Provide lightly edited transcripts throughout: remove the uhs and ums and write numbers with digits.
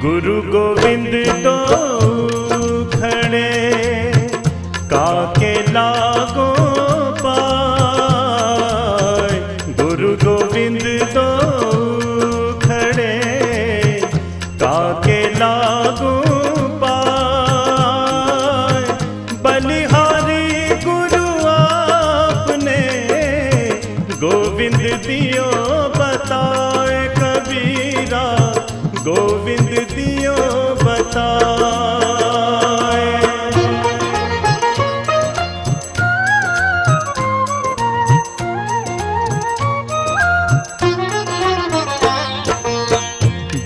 गुरु गोविंद दो खड़े काके लागो पाए। गुरु गोविंद दो खड़े काके लागो पाए। बलिहारी गुरु आपने गोविंद दियो बताए। कबीरा गोविंद दियो बताए।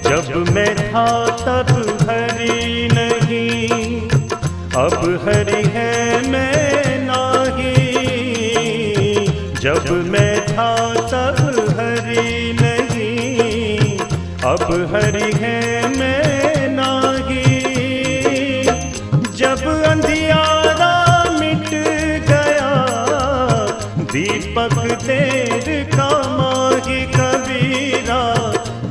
जब मैं था तब हरि नहीं, अब हरि है मैं नहीं। जब मैं था तब हरि नहीं, अब हरि है मैं नहीं। जब अंधियारा मिट गया दीपक देर का माही। कबीरा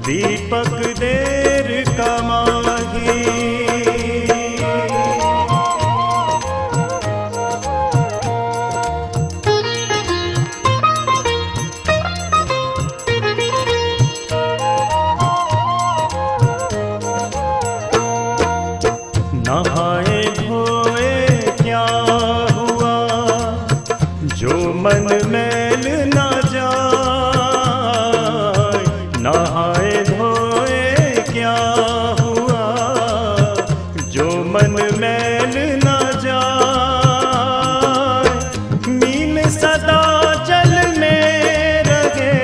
दीपक देर का माही। नहाए धोए क्या हुआ जो मन मैल न जाए। नहाए धोए क्या हुआ जो मन मैल न जाए। मीन सदा जल में रहे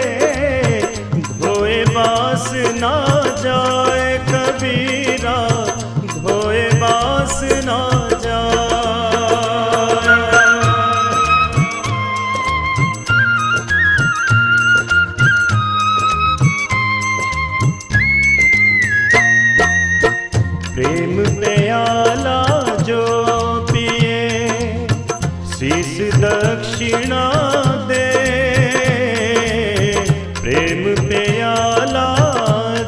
धोए बास ना जाए। कबीरा धोए बास ना जाए। प्रेम प्याला जो पिए शीस दक्षिणा दे। प्रेम प्याला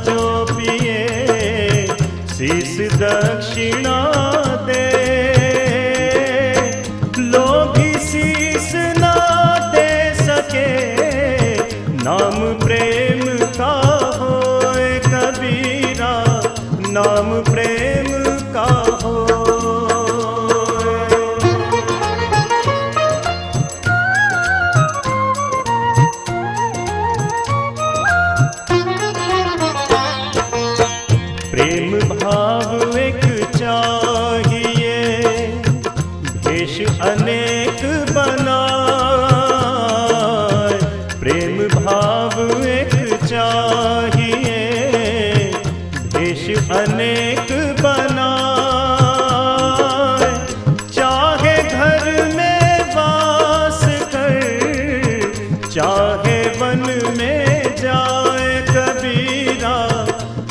जो पिए शीस दक्षिणा दे। लोभी शीस ना दे सके नाम प्रेम का होए। कबीरा नाम प्रेम का होए। प्रेम भाव एक चाहिए भेष अनेक बनाए। प्रेम भाव एक चाहिए भेष अनेक बनाए। चाहे घर में वास कर चाहे वन में जाए। कबीरा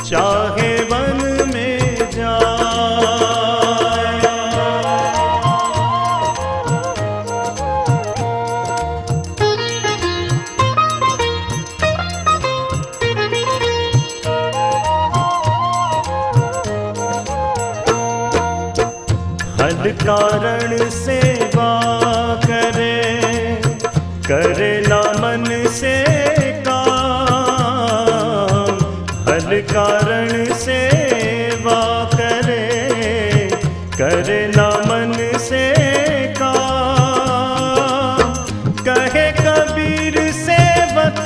चाहे वन में जाए। हल कारण सेवा करे करे ना मन से काम। हल कारण सेवा करे करे ना मन से काम। कहे कबीर सेवक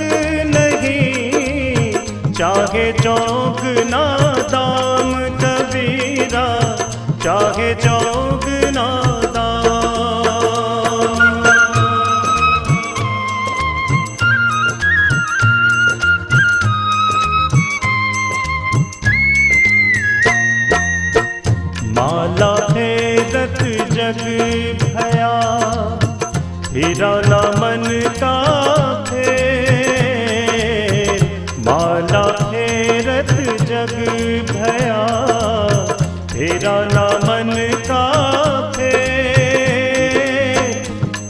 नहीं चाहे चौक ना दाम। कबीरा चाहे चौक ना दाम। माला फेरत जग भया हीरा ना मन का फेर। माला फेरत जग भया हीरा ना मन का फेर।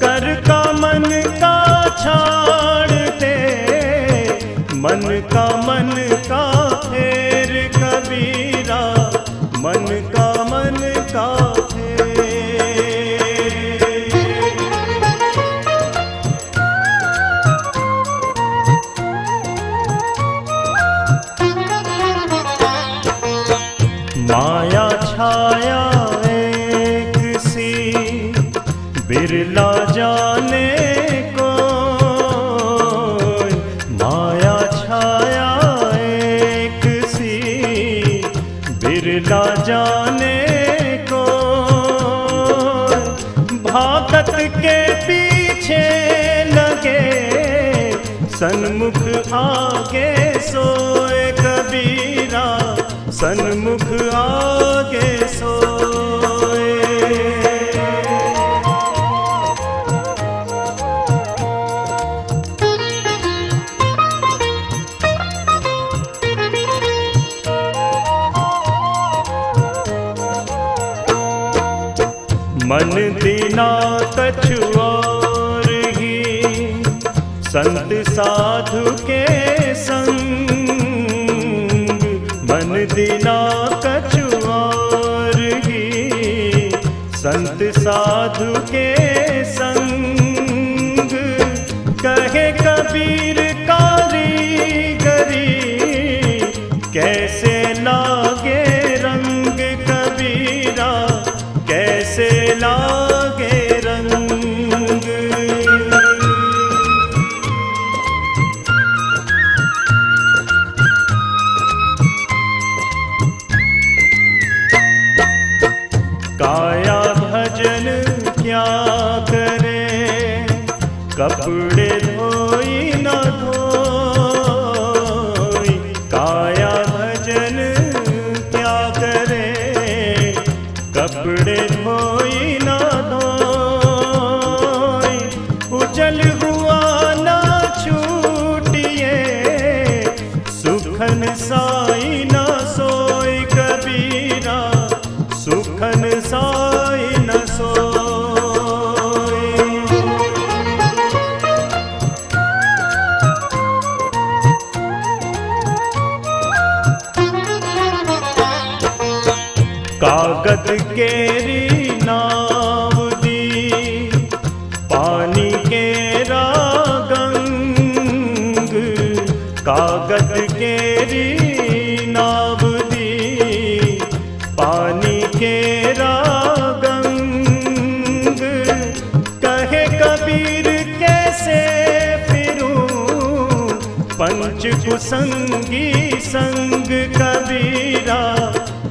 कर का मन का छाड़ दे मन का फेर। कबीरा के पीछे लगे, सन्मुख आगे सोए कबीरा, सन्मुख आगे सोए। मन दीना कछु और ही, संत साधु के संग। मन दीना कछु और ही, संत साधु के संग। कहे कबीर कारीगरी, कैसे लागे रंग कबीरा, कैसे लागे रंग। काया भजन क्या करे, कपड़े धोई न धोई। काया भजन क्या करे, कपड़े धोई न धोई। उजल हुआ न छूटिए, सुखन साई न सोई कबीरा, सुखन साई न सोई। कागद केरी नाव दी, पानी केरा गंग। कागद केरी नाव दी, पानी केरा गंग। कहे कबीर कैसे फिरूं, पंच कुसंगी संग कबीरा,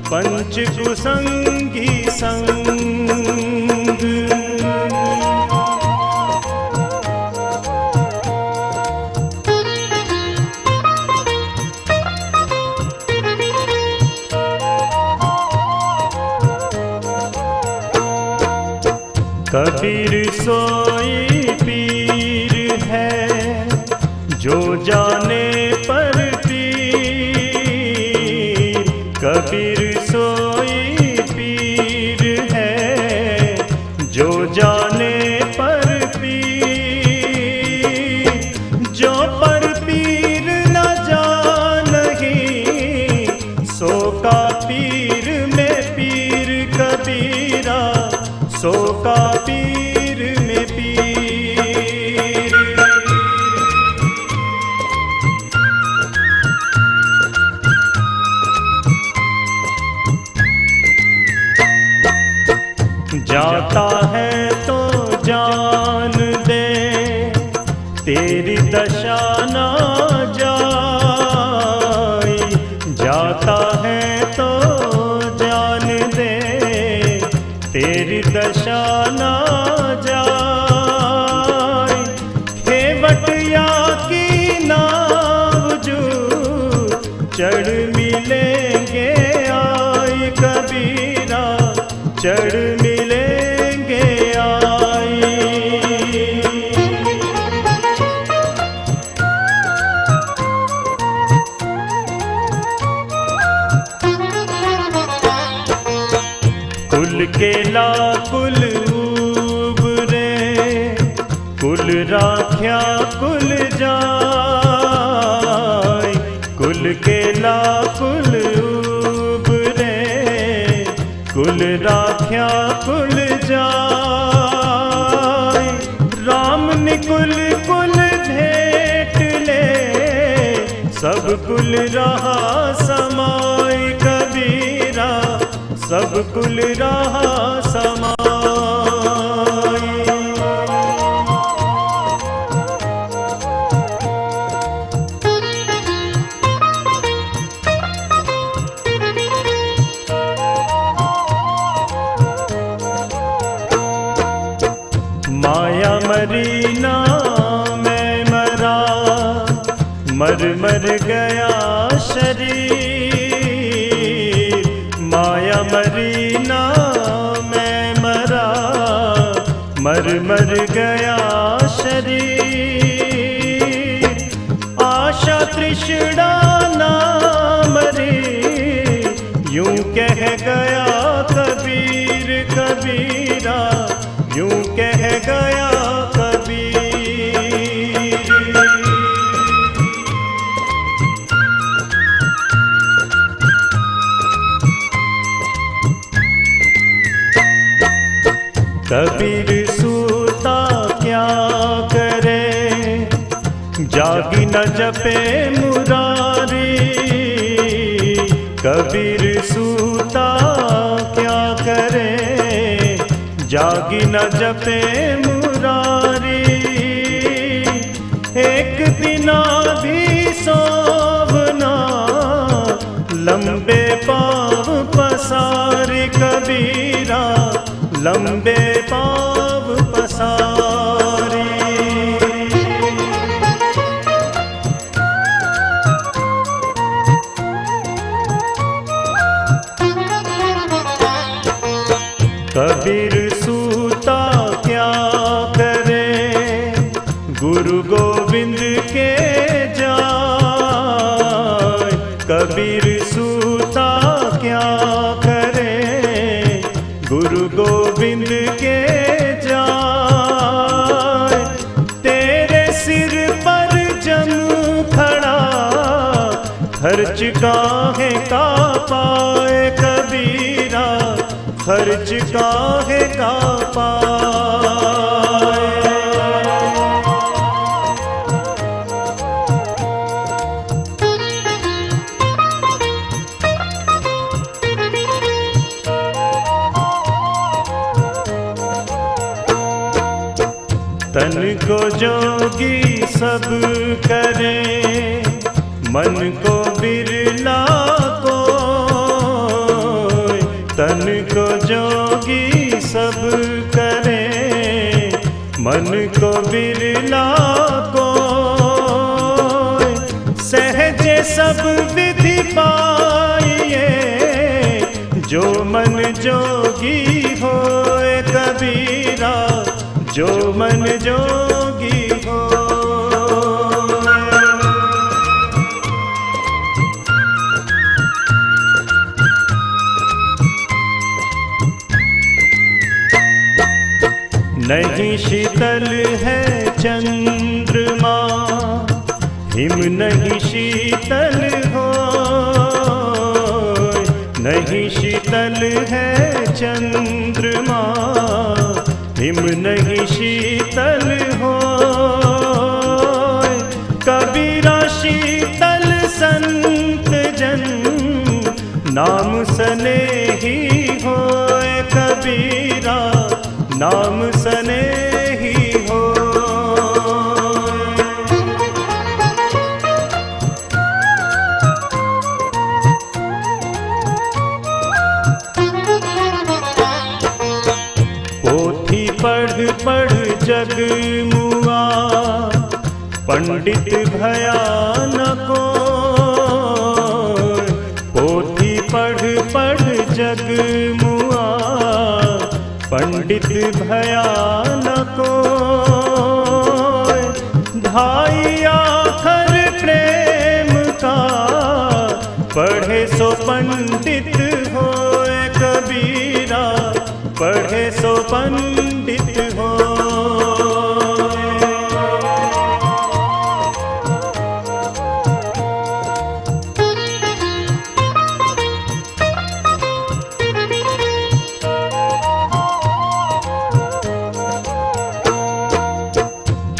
पंच कुसंगी संग। कबीर सोई पीर है, जो जाने पर पीर। कबीर सोई पीर है, जो जाने पर पीर। जो पर पीर न जानही, सो का पीर में पीर कबीरा, सो का पीर में पीर। जाता है तो जान दे, तेरी दशा ना जाए। जाता है तो जान दे, तेरी दशा ना जाए। खेवटिया की नाव जू, चढ़ मिलेंगे आई कबीरा, चढ़ मिलेंगे आई। कुल केला कुल उबरे, कुल राख्या कुल जाय। कुल केला कुल उबरे, कुल राख्या कुल जाय। राम निकुल कुल भेट ले, सब कुल रहा समाय कबीरा, सब कुल रहा समाय। मरी ना मैं मरा, मर मर गया शरीर। माया मरी ना मैं मरा, मर मर गया शरीर। आशा तृष्णा ना मरी, यूं कह गया कबीर कबीरा, यूं कह गया कबीर। कबीर सूता क्या करे, जागी न जपे मुरारी। कबीर सूता क्या करे, जागी न जपे मुरारी। एक दिना भी सोवना, लंबे पाँव पसारी कबीरा, लंबे पाँव पसारी। कबीर सूता क्या करे, गुरु गोविंद के जाय। कबीर सूता क्या करे, गुरु गोविंद के जाय। तेरे सिर पर जम खड़ा, खर्च काहे का पाए कबीरा, खर्च काहे का पाए। तन को जोगी सब करे, मन को बिरला को। तन को जोगी सब करे, मन को बिरला को। सहजे सब विधि पाइए, जो मन जोगी होए कबीरा, जो मन जोगी हो। नहीं शीतल है चंद्रमा, हिम नहीं शीतल हो। नहीं शीतल है चंद्रमा, हिम नहीं शीतल हो। कबीरा शीतल संत जन, नाम सने ही होए कबीरा, नाम सने ही हो। पोथी पढ़ पढ़ जग मुआ, पंडित भया न कोय। पोथी पढ़ पढ़ जग मुआ, पंडित भया न कोय। ढाई आखर प्रेम का, पढ़े सो पंडित होए कबीरा, पढ़े सो पंडित हो।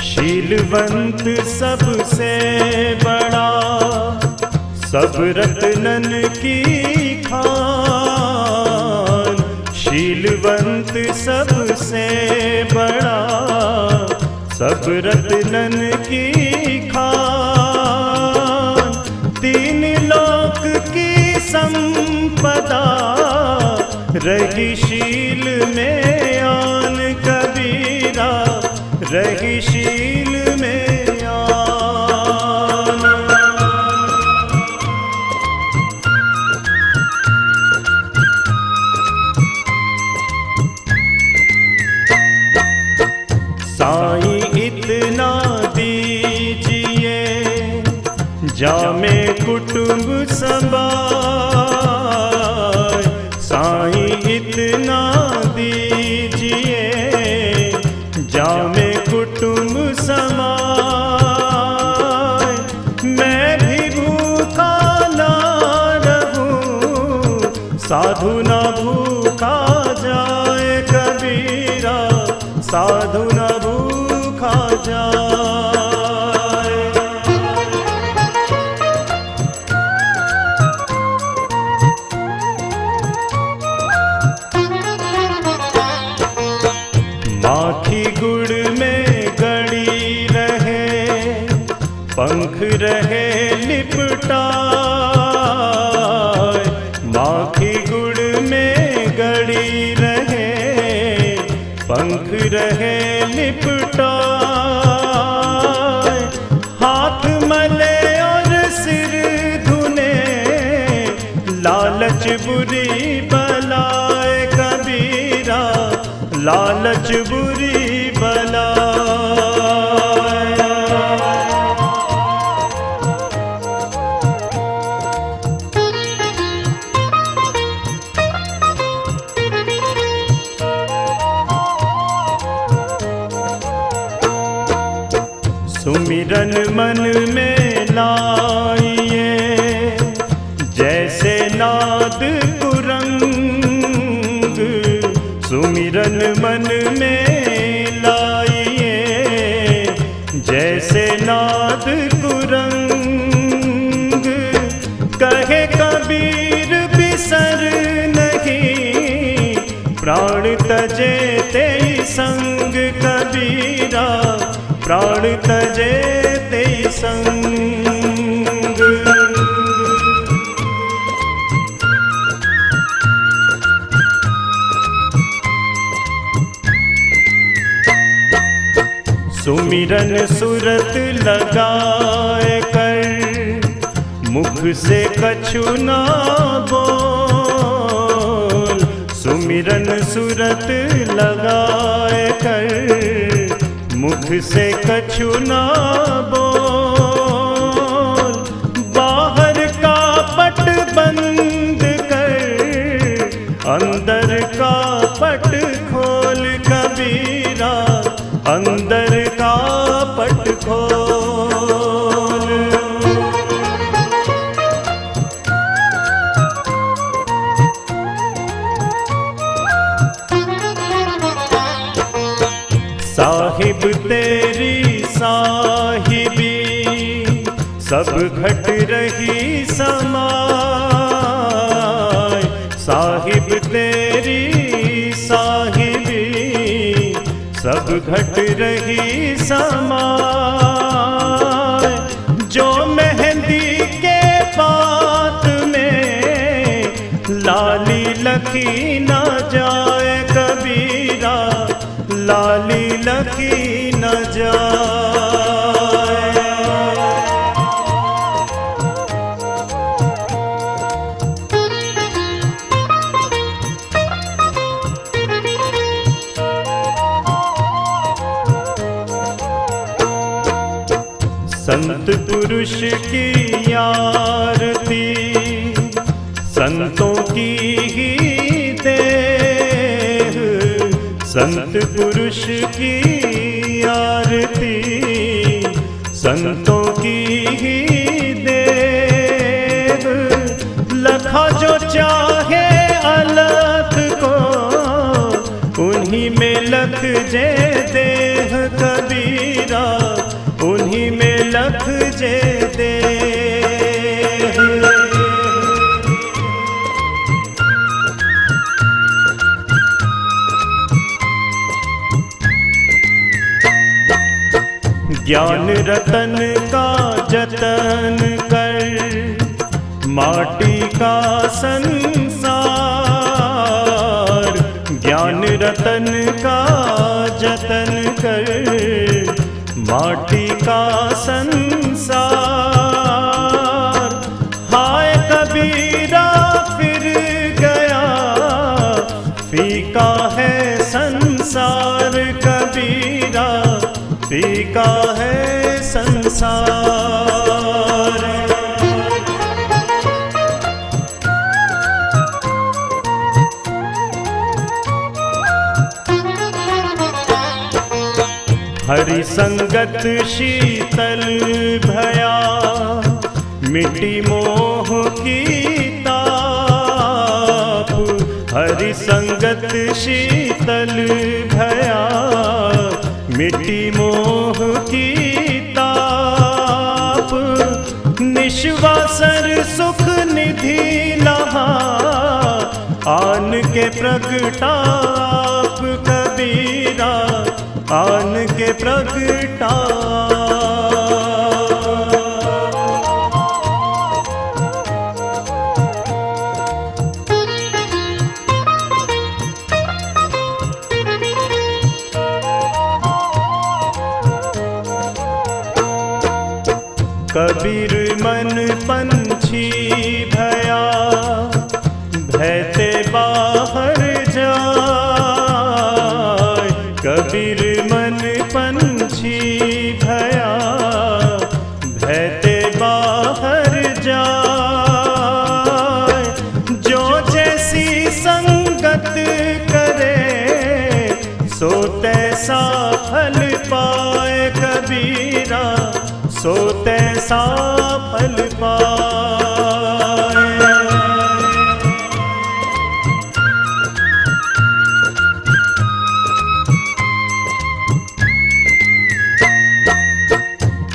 शीलवंत सबसे बड़ा, सब रत्नन की खान। शीलवंत सबसे बड़ा, सब रत्नन की खान। तीन लोक की संपदा, रही शील में आन कबीरा, गतिशील में आना। साईं इतना दीजिए जामे कुटुंब संभार। साईं इतना दीजिए जामे कुटुंब समाए। मैं भी भूखा ना रहूं, साधु ना भूखा जाए कबीरा, साधु ना भूखा जाए। माखी गुड़ में गड़ी रहे, पंख रहे लिपटाए। माखी गुड़ में गड़ी रहे, पंख रहे लिपटाए। हाथ मले और सिर धुने, लालच बुरी बलाए कबीरा, लालच बुरी बलाए। सुमिरन मन में लाइए, जैसे नाद कुरंग। सुमिरन मन में लाइए, जैसे नाद कुरंग। कहे कबीर बिसर नहीं, प्राण तजे तेई संग कबीरा, प्राण तजे तेई संग। सुमिरन सुरत लगाए कर, मुख से कछु ना बोल। सुमिरन सुरत लगाए कर, मुख से कछु ना बोल। बाहर का पट बंद कर, अंदर का पट खोल कबीरा, अंदर का पट खोल। साहिब तेरी साहिबी, सब घट रही समाय। साहिब तेरी साहिबी, सब घट रही समाय। जो मेहंदी के पात में लाली लखी न जाए कबीरा, लाली लखी न जाए। संत पुरुष की आरती, संतों की ही देह। संत पुरुष की आरती, संतों की ही देह। लखा जो चाहे अलख को, उन्हीं में लख जे देह कबीरा, उन्हीं में लख जे देह। ज्ञान रतन का जतन कर, माटी का संसार। ज्ञान रतन का जतन कर, मिट्टी का है संसार। हरि संगत शीतल भया, मिट्टी मोह की ताप। हरि संगत शीतल भया, मिट्टी मोह की ताप। निश्वासर सुख निधि लहा, आन के प्रगटाप कबीरा, आन के प्रगटा। कबीर मन पंछी भया, भयते बाहर जाए। कबीर मन पंछी भया, भयते बाहर जाए। जो जैसी संगत करे, सो तैसा फल पाए कबीरा, सो तैसा फल पाए।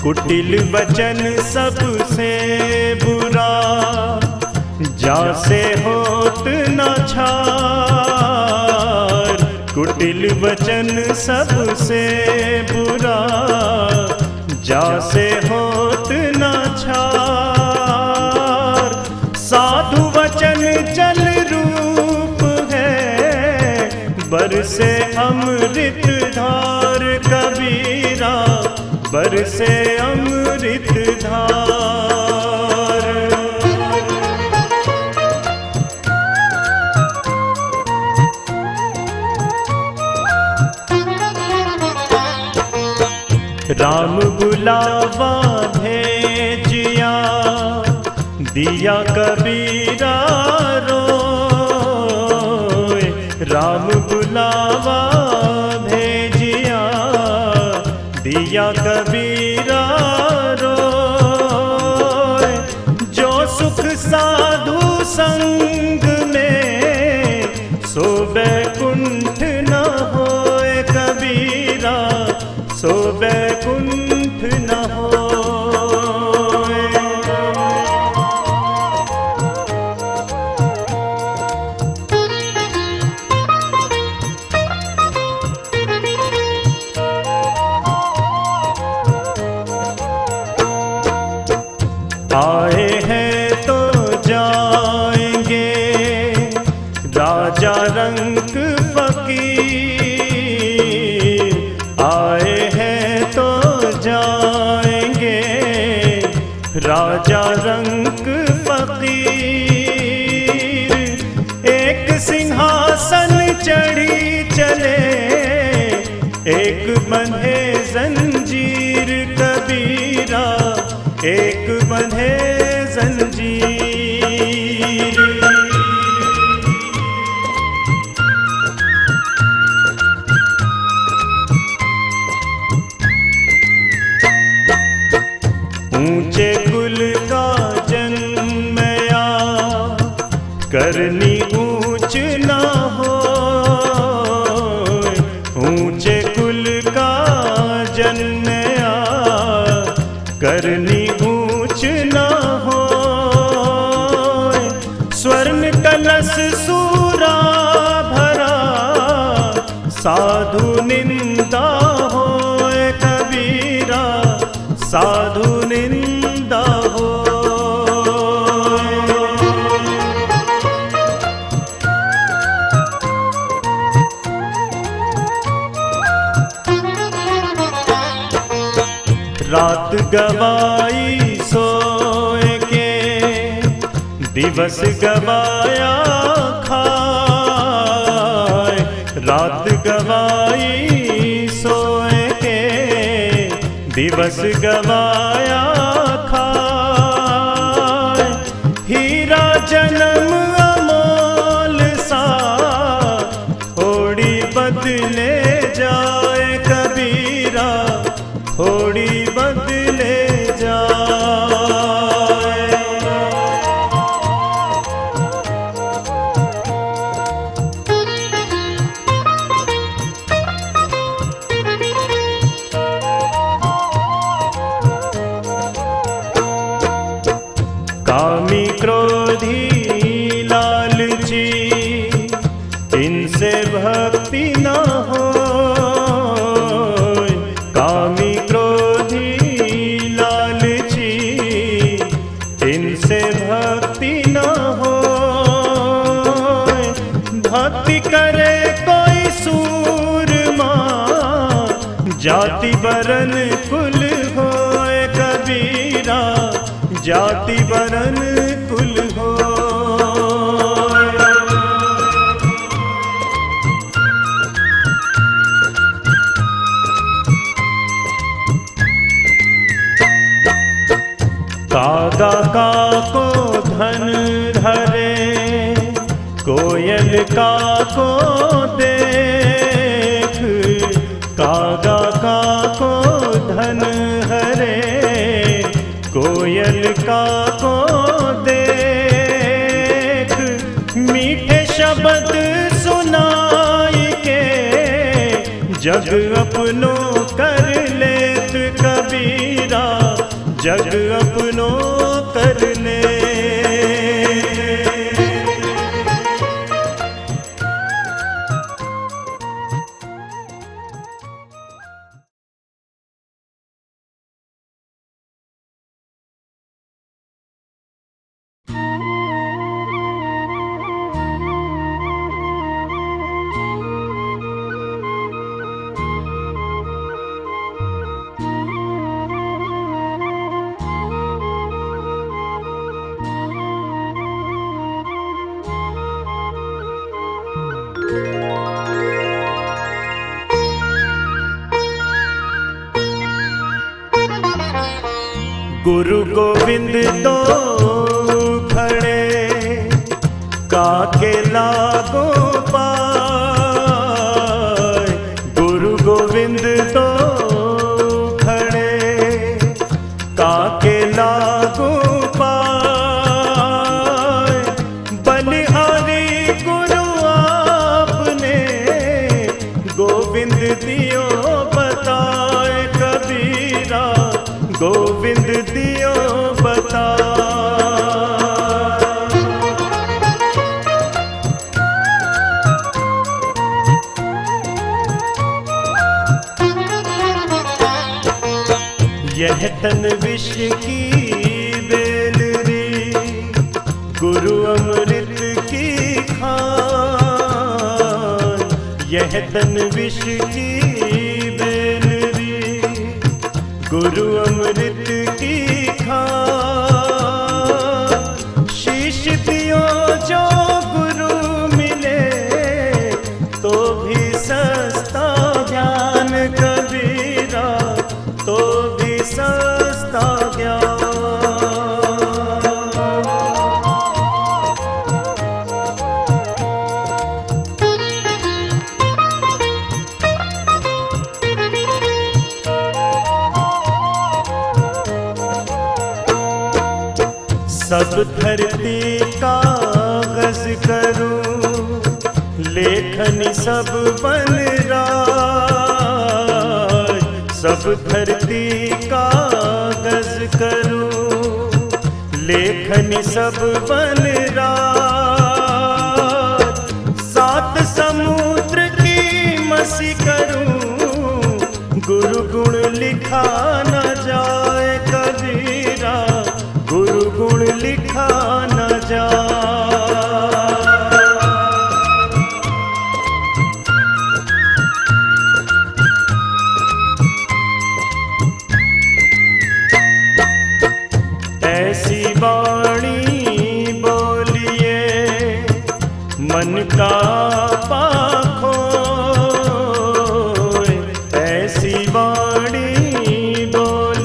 कुटिल वचन सबसे बुरा, जासे होत न छार। कुटिल वचन सबसे बुरा, जासे होत न छार। साधु वचन जल रूप है, बरसे अमृत धार कबीरा, बरसे अमृत धार। राम बुलावा भेजिया, दिया कबीरा रोए। राम बुलावा भेजिया, दिया कबीरा रोए। जो सुख साधु संग में, सो बैकुंठ न होए कबीरा, सो बैकुंठ न होए। आए हैं तो जाएंगे, राजा रंक फकीर। आए हैं तो जाएंगे, राजा रंक फकीर। एक सिंहासन चढ़ी चले, एक बंधे जंजीर कबीरा, एक बंधे जंजीर। ऊंचे कुल का जन्मया, करनी ऊंच ना हो। ऊंचे कुल का जन्मया, करनी ऊंच ना हो। स्वर्ण कलश सूरा भरा, साधु निंदा होए कबीरा, साधु निंदा हो। रात गवाई सोए के, दिवस गवाया खाए। रात गवाई सोए के, दिवस गवाया खाए, हीरा जन्म अमोल सा थोड़ी बदले जाए कबीरा, थोड़ी बदले जाए। कामी क्रोधी लालची इनसे भक्ति न हो, कामी क्रोधी लालची इनसे भक्ति न हो। भक्ति करे कोई सूरमा, जाति वरन कुल होए कबीरा, जाति वरन कुल हो। कागा काको धन धरे, कोयल काको देख, कागा काको धन हरे, कोयल काको देख। मीठे शब्द सुनाई के जग अपनो कर लेत कबीरा, जग अपनो कर ले। गुरु गोविंद तो खड़े, काके लागो पाए। गुरु गोविंद तो खड़े, काके लागो पाए। बलिहारी गुरु आपने गोविंद दियो बताए कबीरा, गोविंद दियो बता। यह तन विष की बेलरी, गुरु अमृत की खान। यह तन विष की बेलरी, गुरु अमृत की खान। शीश दियो जो गुरु मिले, तो भी सस्ता ज्ञान कबीरा, तो भी सस्ता ज्ञान। सब धरती कागज करूं, लेखनी सब बन राज। सब धरती कागज करूं, लेखनी सब बन राज। सात समुद्र की मसी करूं, गुरु गुण लिखा न जाए कबीरा, गुरु गुण लिखा न जाए। ऐसी वाणी बोलिए मन का पाखो, ऐसी वाणी बोलिए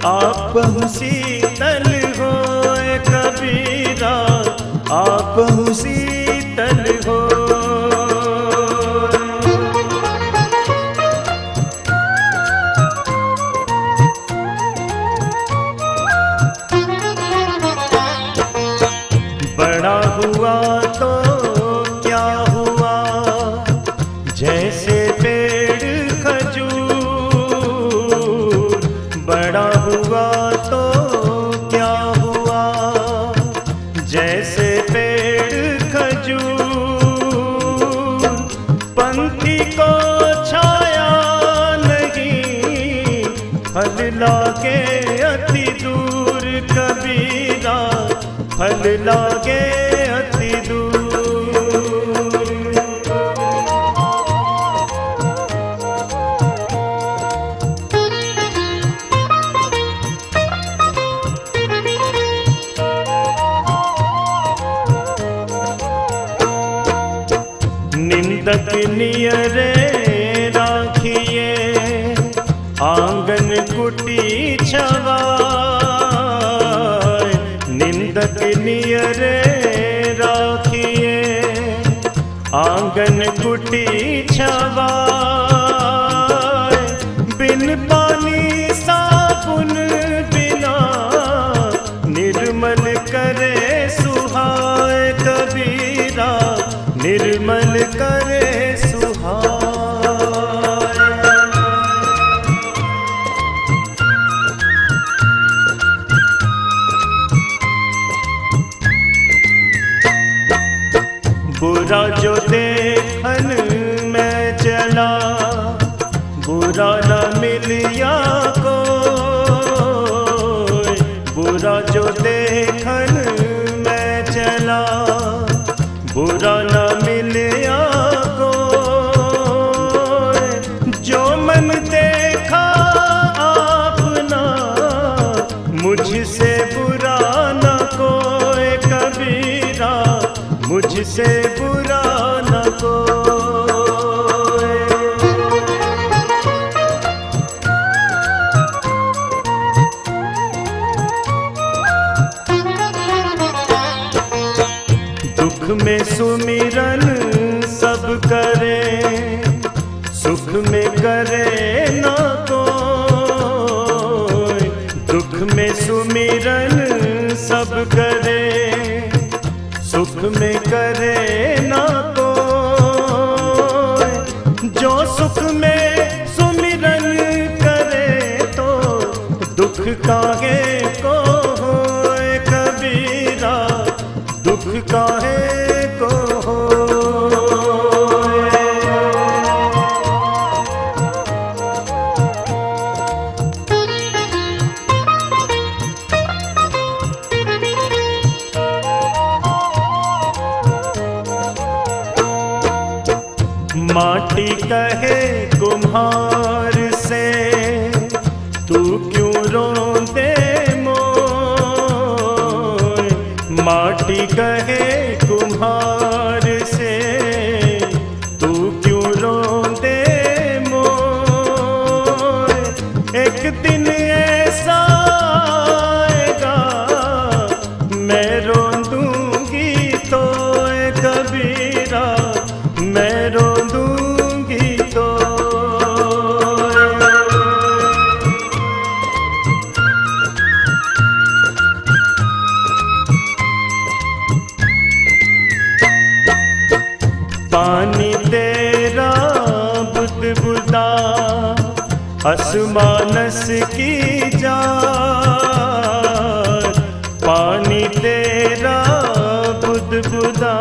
आप शीतल होए कबीरा, आप शीतल हो। बड़ा हुआ तो क्या हुआ, जैसे पेड़ खजूर। बड़ा हुआ तो क्या हुआ, जैसे पेड़ खजूर। पंखी को छाया नहीं, फल लागे अति दूर कबीरा, फल लागे अति दूर। निंदक नियरे राखिए, आंगन कुटी छवाए। निंदक नियरे राखिए, आंगन कुटी छवाए। बिन पानी साबुन बिना, निर्मल करे सुहाए कबीरा, निर्मल करे सुहाए। बुरा जो देखन में चला, बुरा न मिलिया कोई। बुरा जो देखन में चला, बुरा न मिलिया कोई। जो मन देखा आपना, मुझसे बुरा न कोई कबीरा, मुझसे बुरा न कोई। दुख में सुमिरन सब करे, सुख में करे ना कोई। दुख में सुमिरन सब करे, सुख में करे ना कोई। जो सुख में सुमिरन करे, तो दुख काहे को होए कबीरा, दुख काहे को होए। माटी कहे कुम्हार से, तू क्यों रोंदे मोय। माटी कहे कुम्हार से, तू क्यों रोंदे मोय। एक दिन ऐसा आएगा, मैं रोंदूंगी तो कबीरा, मैं रोंदूंगी तो। पानी तेरा बुदबुदा, असमानस की जान। पानी तेरा बुदबुदा,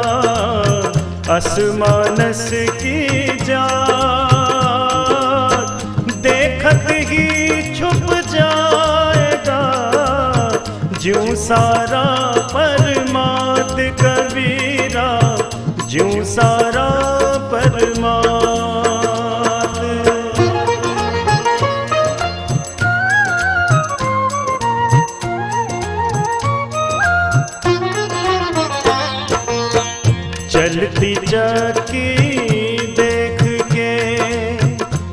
असमानस की जान। देखत ही छुप जाएगा, ज्यों सारा परमात कबीरा, ज्यों सारा परमात। चलती चक्की देख के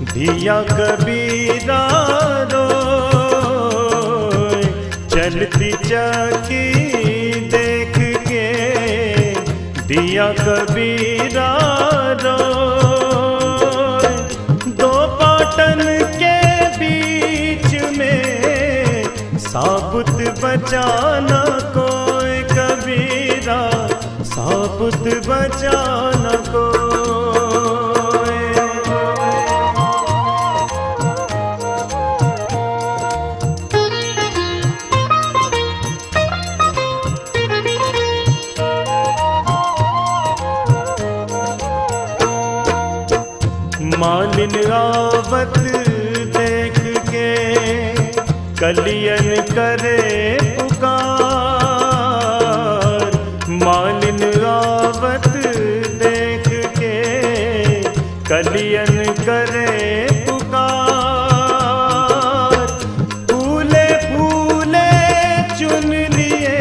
धिया कबीरा रो, जलती चक्की देख के दिया कबीरा रोए। दो पाटन के बीच में साबुत बचाना कोई कबीरा, साबुत बचाना कोई। मालिन आवत देख के कलियन करे पुकार। मालिन आवत देख के कलियन करे पुकार। फूले फूले चुन लिए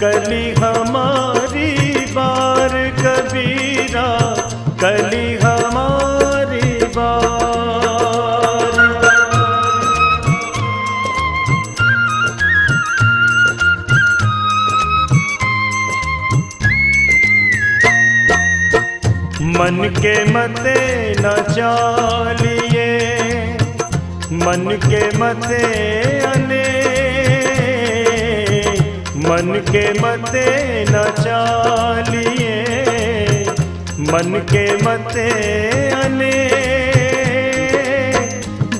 कली हमारी बार कबीरा, कली हमारी बार। मन के मते न चालिए, मन के मते अने, मन के मते न चालिए, मन के मते अने।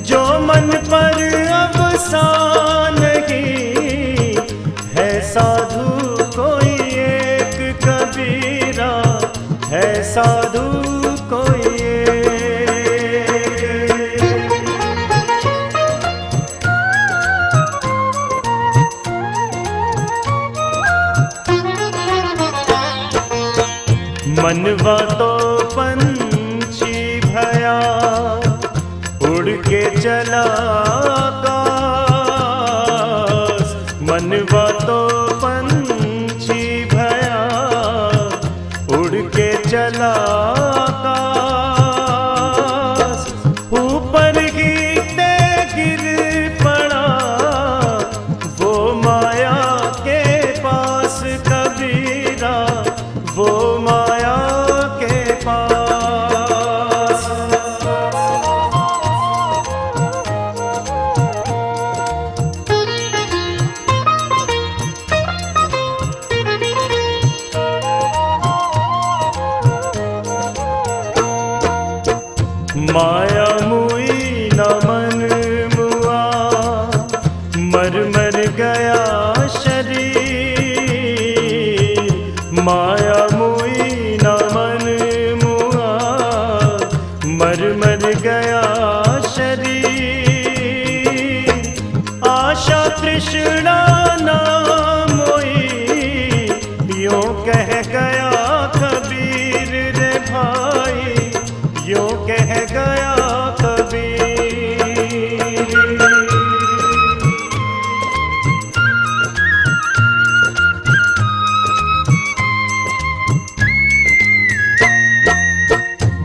जो मन पर अवसान नहीं है साधु कोई एक कबीरा, है साधु कोई एक। मनवा तो पंछी भया उड़ के चला आकाश। मनवा तो पंछी भया उड़ के चला आकाश। ऊपर गिरते गिर पड़ा वो माया के पास कबीरा, वो माया के पास। माया मुई न मन मुआ, मर मर गया शरीर। माया मुई न मन मुआ, मर मर गया शरीर। आशा तृष्णा ना मोई यूं कह गया कबीर रे भाई, यूं कह गया कबीर।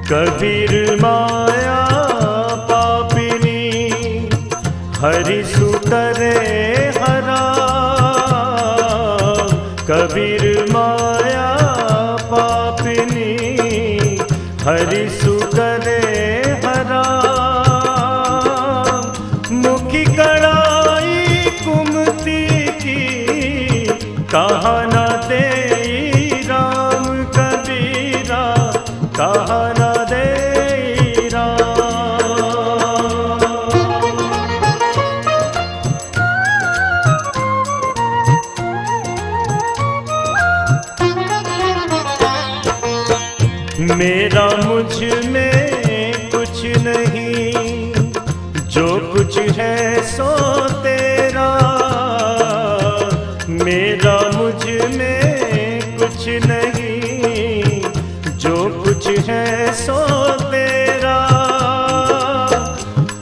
कबीर माया पापिनी हरि सुतरे हरा। कबीर माया पापिनी हरि सुतरे हरा। मुखी कड़ाई कुमती की कहा न दे राम कबीरा, कहा न दे राम। मेरा मुझ में कुछ नहीं, जो कुछ है सो तेरा। मेरा मुझ में कुछ नहीं, जो कुछ है सो तेरा।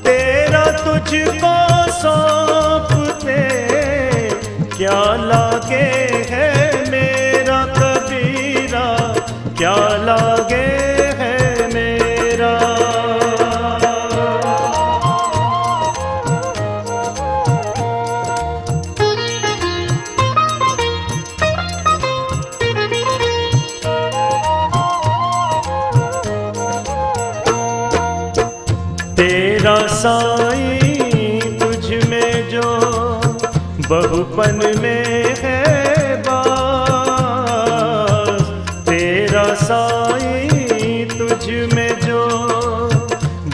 तेरा तुझको सौंपते क्या लागे है मेरा कबीरा, क्या लागे है मेरा। तेरा साईं तुझ में जो बहुपन में है बास, तेरा साईं तुझ में जो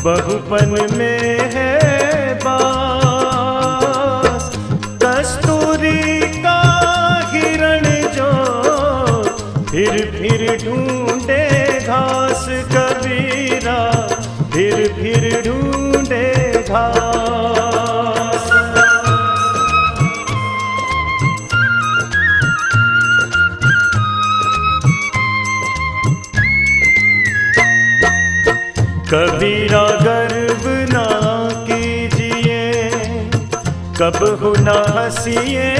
बहुपन में है बास। कस्तूरी का हिरण जो फिर ढूंढे घास, कबीरा फिर ढूंढे घास। कबीरा गर्व ना कीजिए, कबहु ना हंसिए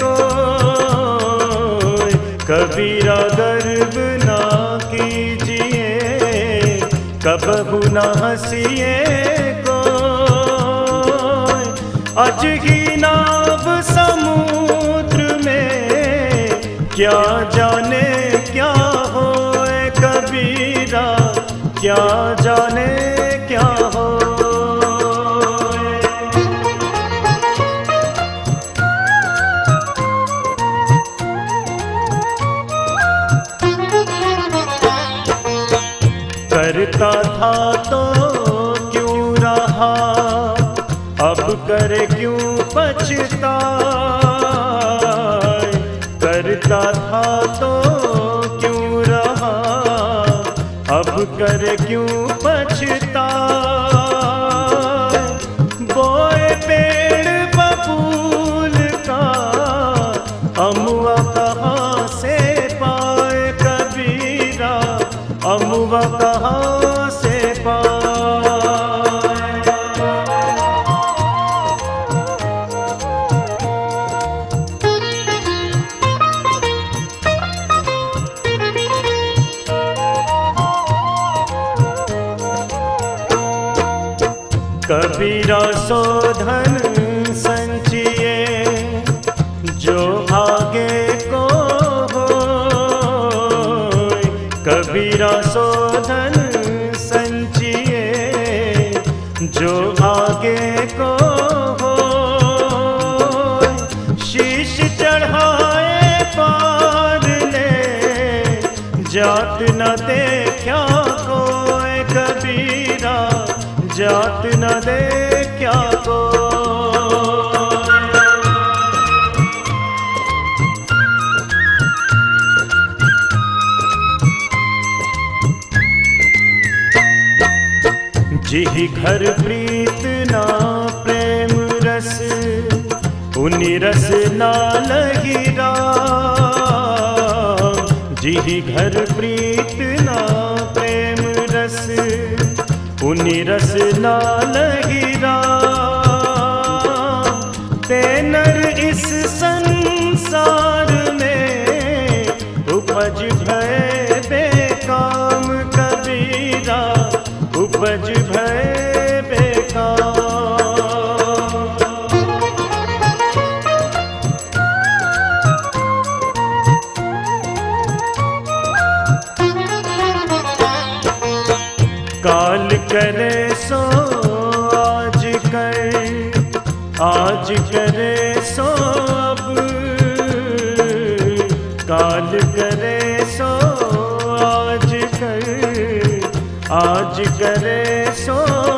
कोई। कबीरा गर्व ना कीजिए, कबहु ना हंसिए कोई। अज ही नाव समुद्र में, क्या जाने क्या होए कबीरा, क्या जाने क्या हो। करता था तो क्यों रहा, अब करे क्यों पछताए। करता था तो क्यों रहा, अब करे क्यों पछताए। बोए पेड़ बबूल का, अमुआ कहाँ से पाए कबीरा, अमुआ कहाँ से पाए। कबीरा सो धन संचिए, जो आगे को हो। कबीरा सो धन संचिए, जो आगे को हो। शीश चढ़ाए पार ले, जात न देखा कोई कबीरा, जात न देखा कोई। जिहि घर प्रीत ना प्रेम रस, उनि रस ना लगी राम। जिहि घर प्रीत ना प्रेम रस, उनि रस ना लगी राम। ते नर इस संसार में, उपज भय बेकाम कबीरा, उपज भय बेकार। काल करे सो आज कर, आज करे सो अब। काल करे सो आज कर, आज करे सो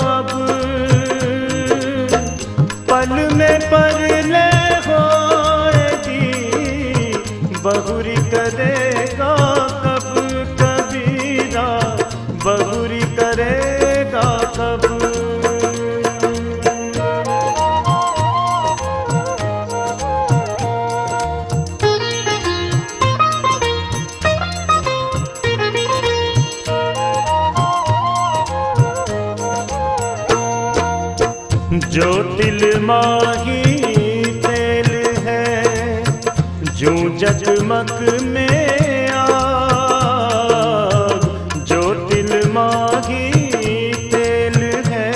अब। पल में पर ले होएगी, बहुरी करेगा कब कबीरा, बहुरी करेगा कब। जो तिल माही तेल है, जो जगमग में आग। जो तिल माही तेल है,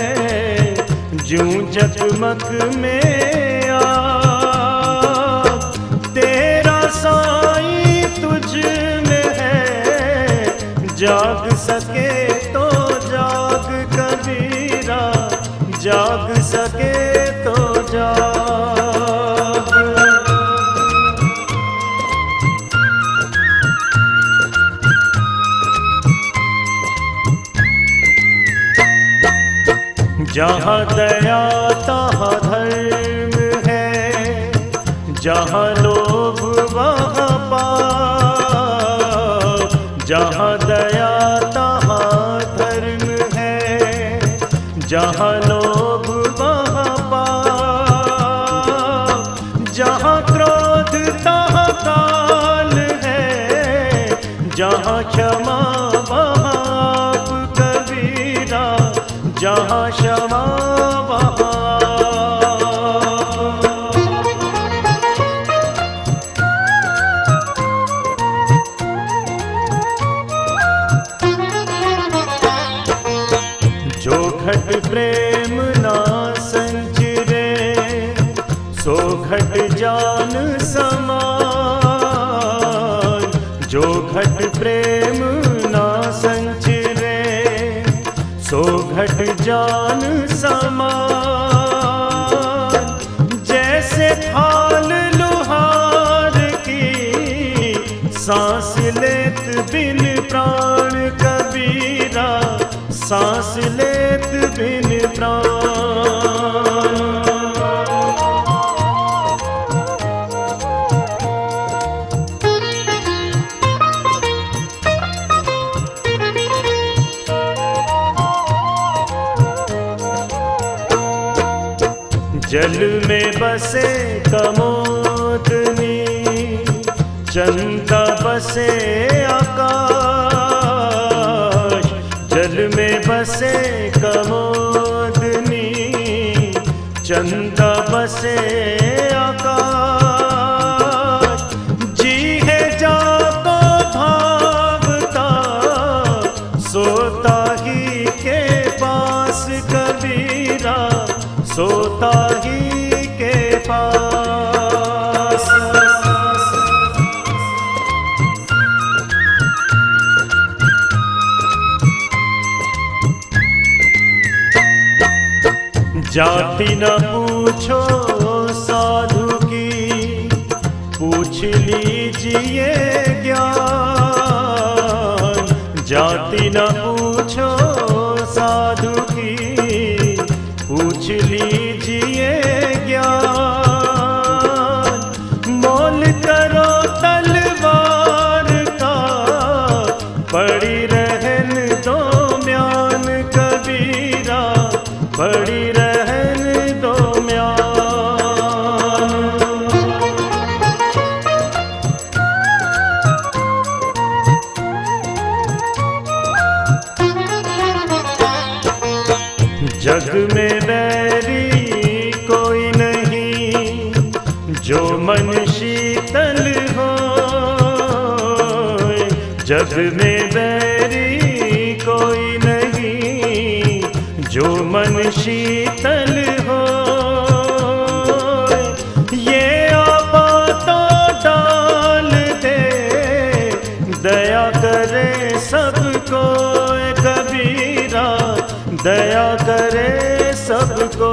जो जगमग में आग। तेरा साईं तुझ में है, जाग सके तो जाग कबीरा, जहाँ दया तहाँ धर्म है, जहाँ लोभ वहाँ पाप। जहाँ दया तहाँ धर्म है, जहाँ लोभ वहाँ पाप। जहाँ क्रोध तहाँ काल है, जहाँ क्षमा वहाँ आप कबीरा। जहाँ क्षमा वहाँ जो घट प्रेम ना संचिरे, सो घट जान समान। जो घट प्रेम ना संचिरे, सो घट जान समान। जैसे थाल लोहार की, सांस लेत बिन प्राण कबीरा। सांस लेत बिन प्राण। जल में बसे कमोदनी, चंदा बसे आकाश। जल में बसे कमोदनी, चंदा बसे आकाश। जी है जाको भावता, सोता ही के पास कबीरा। सोता ही के पास। जाति न पूछो साधु की, पूछ लीजिए ज्ञान। जाति न पूछो साधु की, पूछ लीजिए ज्ञान। मोल करो तलवार का, पड़ी रहन दो म्यान कबीरा। पड़ी रहन दो म्यान। जग में बैरी कोई नहीं, जो मन शीतल हो। जग में बैरी कोई नहीं, जो मन शीतल हो। ये आपातो डाल दे, दया करे सबको कबीरा। दया करे सबको।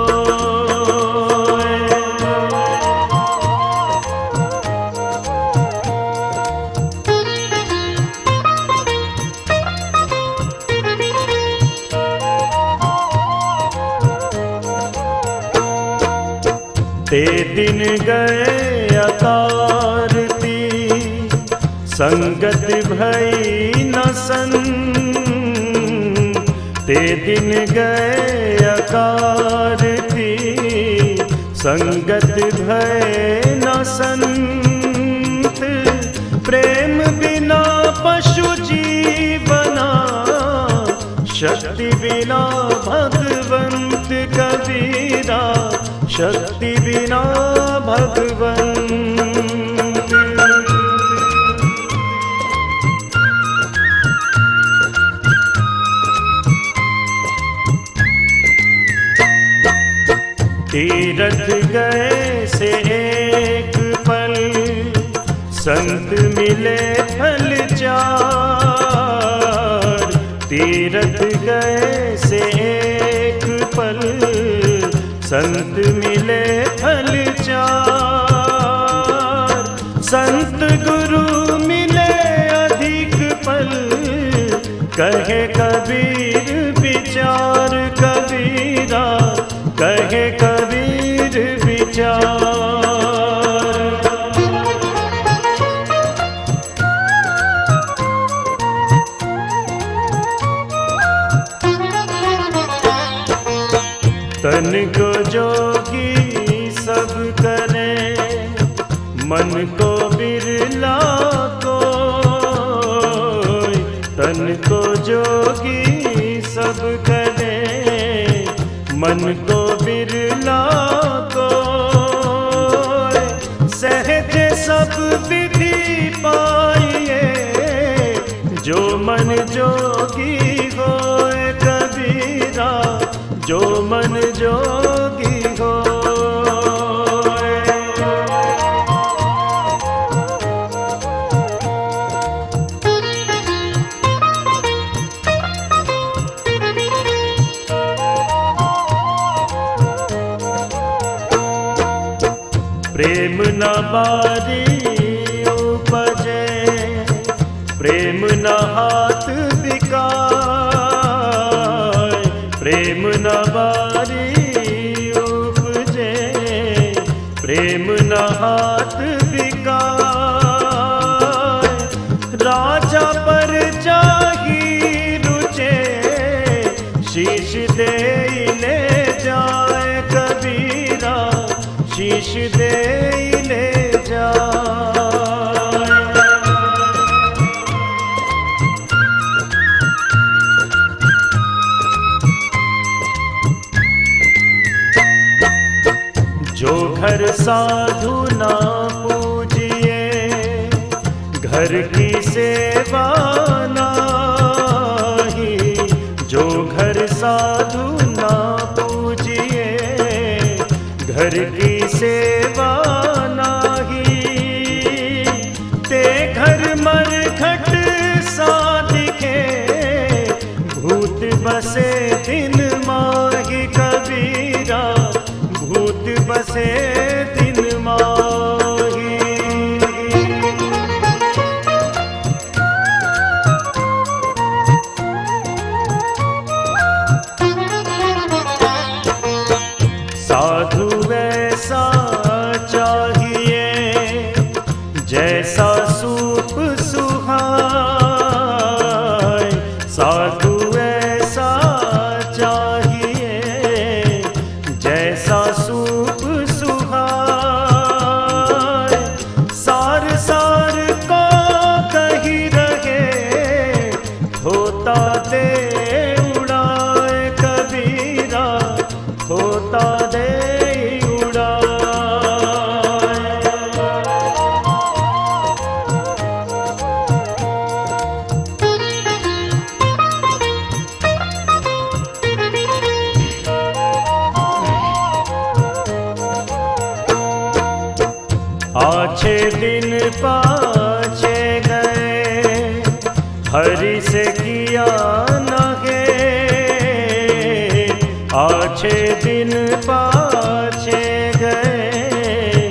ते दिन गए अकारती, संगत भई न सन। ते दिन गए अकारती, संगत भय न संत। प्रेम बिना पशु जीवना, शक्ति बिना भगवंत कबीरा। शक्ति बिना भगवंत। तीरथ गए से एक पल, संत मिले फल चार। तीरथ गए से एक पल, संत मिले फल चार। संत गुरु मिले अधिक पल, कहे कबीर विचार कबीरा। विचार। तन को जोगी सब करे, मन को बिरला कोई। तन को जोगी सब करे, मन को बिरला कोई। सहज सब विधि पाइए, जो मन जोगी होए कबीरा, जो मन जोगी होए। प्रेम न बारी उपजे, प्रेम न हाथ बिकाए। प्रेम न बारी उपजे, प्रेम न हाथ बिकाए। राजा पर जाही रुचे, शीश दे ले जाए कबीरा, शीश दे ले जाए। जो घर साधु ना पूजिए, घर की सेवा नाही। जो घर साधु ना पूजिए, घर की सेवा नाही। ते घर मरघट सा दिखे, भूत बसे दिन माही कबीरा, भूत बसे दिन माही। साधु ऐसा चाहिए, जैसा सूप सुहाए। साधु ऐसा चाहिए, जैसा सूप सुहाए। सार सार को कही रहे, होता दे उड़ाए कबीरा, होता दे उड़ाए। आछे दिन पाछे गए, हरि से किया नगे। आछे दिन पाछे गए,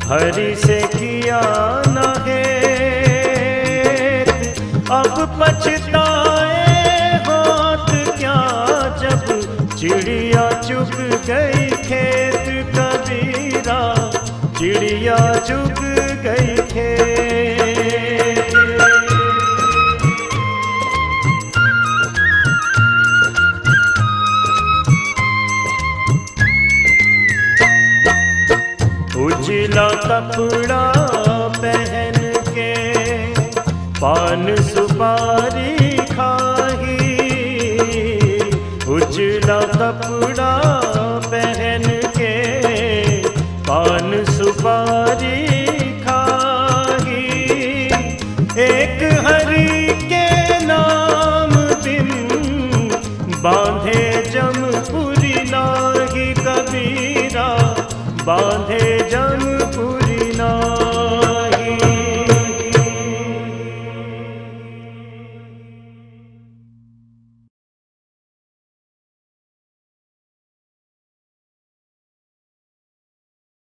हरि से किया नगे। अब पछताए होत क्या, जब चिड़िया चुग गई खेत कबीरा, चिड़िया चुग गई खेत। उजला कपड़ा पहन के, पान सुपारी खाही। उजला कपड़ा पहन के, पान सुपारी खाही। एक हरि के नाम बिन, बांधे जमपुरी नाही कबीरा, बांधे जमपुरी।